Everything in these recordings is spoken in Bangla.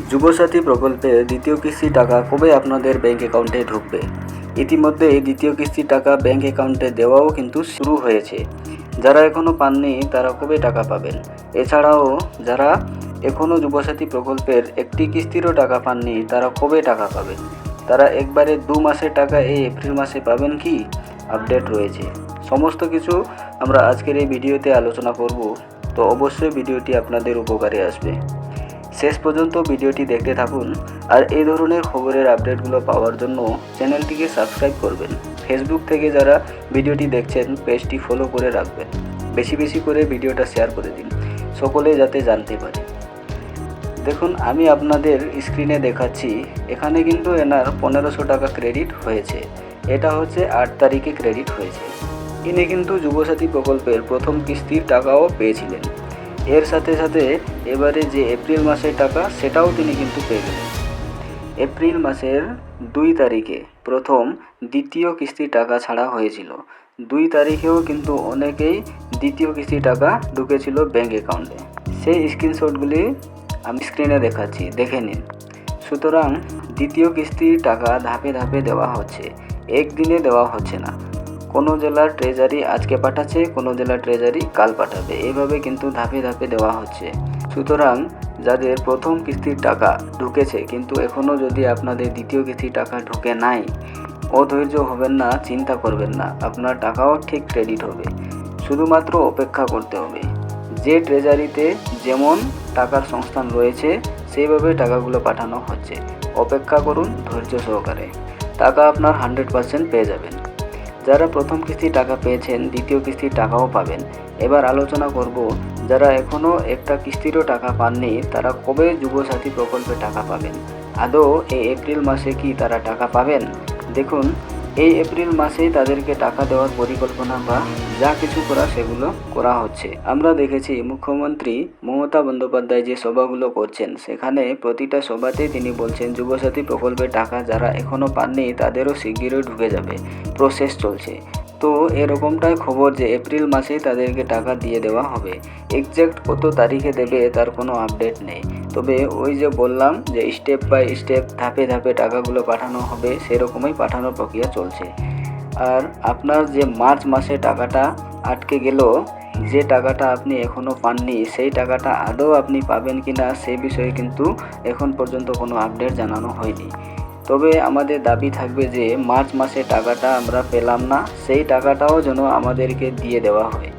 যুবসাথী প্রকল্পে দ্বিতীয় কিস্তির টাকা কবে আপনাদের ব্যাংক অ্যাকাউন্টে ঢুকবে? ইতিমধ্যে দ্বিতীয় কিস্তির টাকা ব্যাংক অ্যাকাউন্টে দেওয়াও কিন্তু শুরু হয়েছে। যারা এখনও পাননি তারা কবে টাকা পাবেন? এছাড়াও যারা এখনও যুবসাথী প্রকল্পের একটি কিস্তিরও টাকা পাননি তারা কবে টাকা পাবেন? তারা একবারে 2 মাসের টাকা এই এপ্রিল মাসে পাবেন কি? আপডেট রয়েছে। সমস্ত কিছু আমরা আজকের এই ভিডিওতে আলোচনা করব, তো অবশ্যই ভিডিওটি আপনাদের উপকারে আসবে। শেষ পর্যন্ত ভিডিওটি দেখতে থাকুন আর এই ধরনের খবরের আপডেটগুলো পাওয়ার জন্য চ্যানেলটিকে সাবস্ক্রাইব করবেন। ফেসবুক থেকে যারা ভিডিওটি দেখছেন পেজটি ফলো করে রাখবেন। বেশি বেশি করে ভিডিওটা শেয়ার করে দিন, সকলে যাতে জানতে পারে। দেখুন, আমি আপনাদের স্ক্রিনে দেখাচ্ছি, এখানে কিন্তু এনার 1500 টাকা ক্রেডিট হয়েছে। এটা হচ্ছে 8 তারিখে ক্রেডিট হয়েছে। ইনি কিন্তু যুবসাথী প্রকল্পের প্রথম কিস্তির টাকাও পেয়েছিলেন। এর সাথে সাথে এবারে যে এপ্রিল মাসের টাকা সেটাও তিনি কিন্তু পেয়ে গেলেন। এপ্রিল মাসের 2 তারিখে প্রথম দ্বিতীয় কিস্তির টাকা ছাড়া হয়েছিল। 2 তারিখেও কিন্তু অনেকেই দ্বিতীয় কিস্তির টাকা ঢুকেছিল ব্যাংক অ্যাকাউন্টে। সেই স্ক্রিনশটগুলি আমি স্ক্রিনে দেখাচ্ছি, দেখে নিন। সুতরাং দ্বিতীয় কিস্তির টাকা ধাপে ধাপে দেওয়া হচ্ছে, একদিনে দেওয়া হচ্ছে না। কোনো জেলার ট্রেজারি আজকে পাঠাচ্ছে, কোনো জেলার ট্রেজারি কাল পাঠাবে, এইভাবে কিন্তু ধাপে ধাপে দেওয়া হচ্ছে। সুতরাং যাদের প্রথম কিস্তির টাকা ঢুকেছে কিন্তু এখনও যদি আপনাদের দ্বিতীয় কিস্তির টাকা ঢুকে নাই, অধৈর্য হবেন না, চিন্তা করবেন না, আপনার টাকাও ঠিক ক্রেডিট হবে। শুধুমাত্র অপেক্ষা করতে হবে। যে ট্রেজারিতে যেমন টাকার সংস্থান রয়েছে সেইভাবে টাকাগুলো পাঠানো হচ্ছে। অপেক্ষা করুন ধৈর্য সহকারে, টাকা আপনার 100% পেয়ে যাবেন। যারা প্রথম কিস্তির টাকা পেয়েছেন দ্বিতীয় কিস্তির টাকাও পাবেন। এবার আলোচনা করব যারা এখনও একটা কিস্তিরও টাকা পাননি তারা কবে যুবসাথী প্রকল্পে টাকা পাবেন। আদৌ এই এপ্রিল মাসে কি তারা টাকা পাবেন? দেখুন, এই এপ্রিল মাসেই তাদেরকে টাকা দেওয়ার পরিকল্পনা বা যা কিছু করা সেগুলো করা হচ্ছে। আমরা দেখেছি মুখ্যমন্ত্রী মমতা বন্দ্যোপাধ্যায় যে সভাগুলো করছেন সেখানে প্রতিটা সভাতেই তিনি বলছেন যুবসাথী প্রকল্পের টাকা যারা এখনও পাননি তাদেরও শিগগিরই ঢুকে যাবে, প্রসেস চলছে। তো এরকমটাই খবর যে এপ্রিল মাসেই তাদেরকে টাকা দিয়ে দেওয়া হবে। এক্স্যাক্ট কত তারিখে দেবে তার কোনো আপডেট নেই, তবে ওই যে বললাম যে স্টেপ বাই স্টেপ ধাপে ধাপে টাকাগুলো পাঠানো হবে, সেরকমই পাঠানোর প্রক্রিয়া চলছে। আর আপনার যে মার্চ মাসে টাকাটা আটকে গেল, যে টাকাটা আপনি এখনও পাননি সেই টাকাটা আদৌ আপনি পাবেন কি না সে বিষয়ে কিন্তু এখন পর্যন্ত কোনো আপডেট জানানো হয়নি। তবে আমাদের দাবি থাকবে যে মার্চ মাসে টাকাটা আমরা পেলাম না, সেই টাকাটাও যেন আমাদেরকে দিয়ে দেওয়া হয়।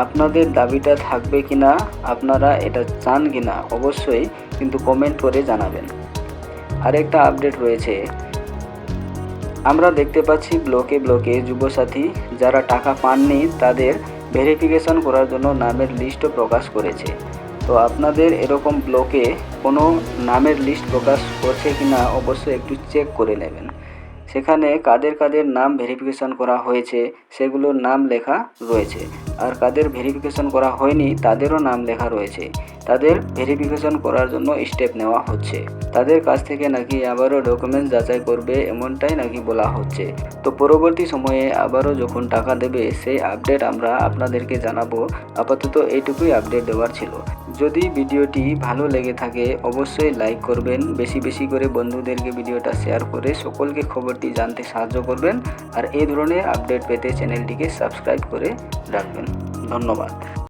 আপনাদের দাবিটা থাকবে কিনা, আপনারা এটা চান কিনা অবশ্যই কিন্তু কমেন্ট করে জানাবেন। আরেকটা আপডেট রয়েছে, আমরা দেখতে পাচ্ছি ব্লকে ব্লকে যুবসাথী যারা টাকা পাননি তাদের ভেরিফিকেশন করার জন্য নামের লিস্টও প্রকাশ করেছে। তো আপনাদের এরকম ব্লকে কোনো নামের লিস্ট প্রকাশ করছে কিনা অবশ্যই একটু চেক করে নেবেন। সেখানে কাদের কাদের নাম ভেরিফিকেশন করা হয়েছে সেগুলোর নাম লেখা রয়েছে, আর কাদের ভেরিফিকেশন করা হয়নি তাদেরও নাম লেখা রয়েছে। তাদের ভেরিফিকেশন করার জন্য স্টেপ নেওয়া হচ্ছে। তাদের কাছ থেকে নাকি আবারও ডকুমেন্টস যাচাই করবে এমনটাই নাকি বলা হচ্ছে। তো পরবর্তী সময়ে আবারও যখন টাকা দেবে সেই আপডেট আমরা আপনাদেরকে জানাবো। আপাতত এইটুকুই আপডেট দেওয়ার ছিল। যদি ভিডিওটি ভালো লেগে থাকে অবশ্যই লাইক করবেন, বেশি বেশি করে বন্ধুদেরকে ভিডিওটা শেয়ার করে সকলকে খবরটি জানতে সাহায্য করবেন। আর এই ধরনের আপডেট পেতে চ্যানেলটিকে সাবস্ক্রাইব করে রাখবেন। ধন্যবাদ।